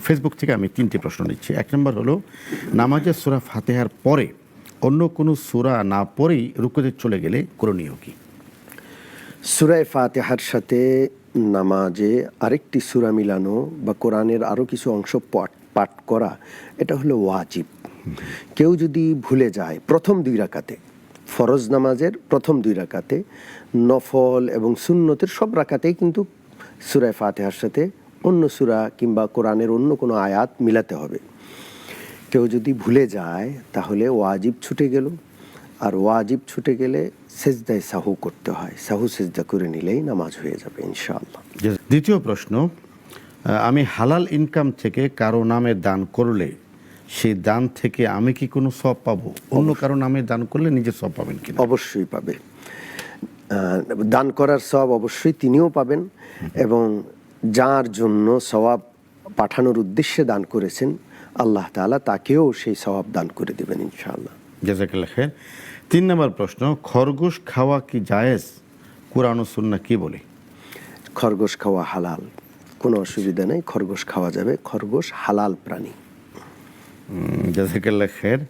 Facebook থেকে আমি 3টি প্রশ্ন নিচ্ছি। 1 নম্বর হলো, নামাজের সূরা ফাতিহার পরে অন্য কোনো সূরা না পড়েই রুকুতে চলে গেলে করণীয় কি? সূরা ফাতিহার সাথে নামাজে আরেকটি সূরা মিলানো বা কোরআনের আরও কিছু অংশ পাঠ করা, এটা হলো ওয়াজিব। কেউ যদি ভুলে যায় প্রথম 2 রাকাতে, ফরজ নামাজের প্রথম 2 রাকাতে, নফল এবং সুন্নতের সব রাকাতেই কিন্তু সূরা ফাতিহার সাথে অন্য সূরা কিংবা কোরআনের অন্য কোনো আয়াত মিলাতে হবে। কেউ যদি ভুলে যায় তাহলে ওয়াজিব ছুটে গেল, আর ওয়াজিব ছুটে গেলে সেজদায় সাহু করতে হয়। সাহু সেজদা করে নিলেই নামাজ হয়ে যাবে ইনশাআল্লাহ। দ্বিতীয় প্রশ্ন, আমি হালাল ইনকাম থেকে কারো নামে দান করলে সেই দান থেকে আমি কি কোনো সওয়াব পাবো? অন্য কারো নামে দান করলে নিজের সওয়াব পাবেন কিনা? অবশ্যই পাবে। দান করার সওয়াব অবশ্যই তিনিও পাবেন, এবং যার জন্য সওয়াব পাঠানোর উদ্দেশ্যে দান করেছেন আল্লাহ তাআলা তাকেও সেই সওয়াব দান করে দেবেন ইনশাআল্লাহ। জাযাকাল্লাহ খাইর। 3 নম্বর প্রশ্ন, খরগোশ খাওয়া কি জায়েজ? কুরআন ও সুন্নাহ কি বলে? খরগোশ খাওয়া হালাল, কোনো অসুবিধা নেই, খরগোশ খাওয়া যাবে। খরগোশ হালাল প্রাণী। জাযাকাল্লাহ খাইর।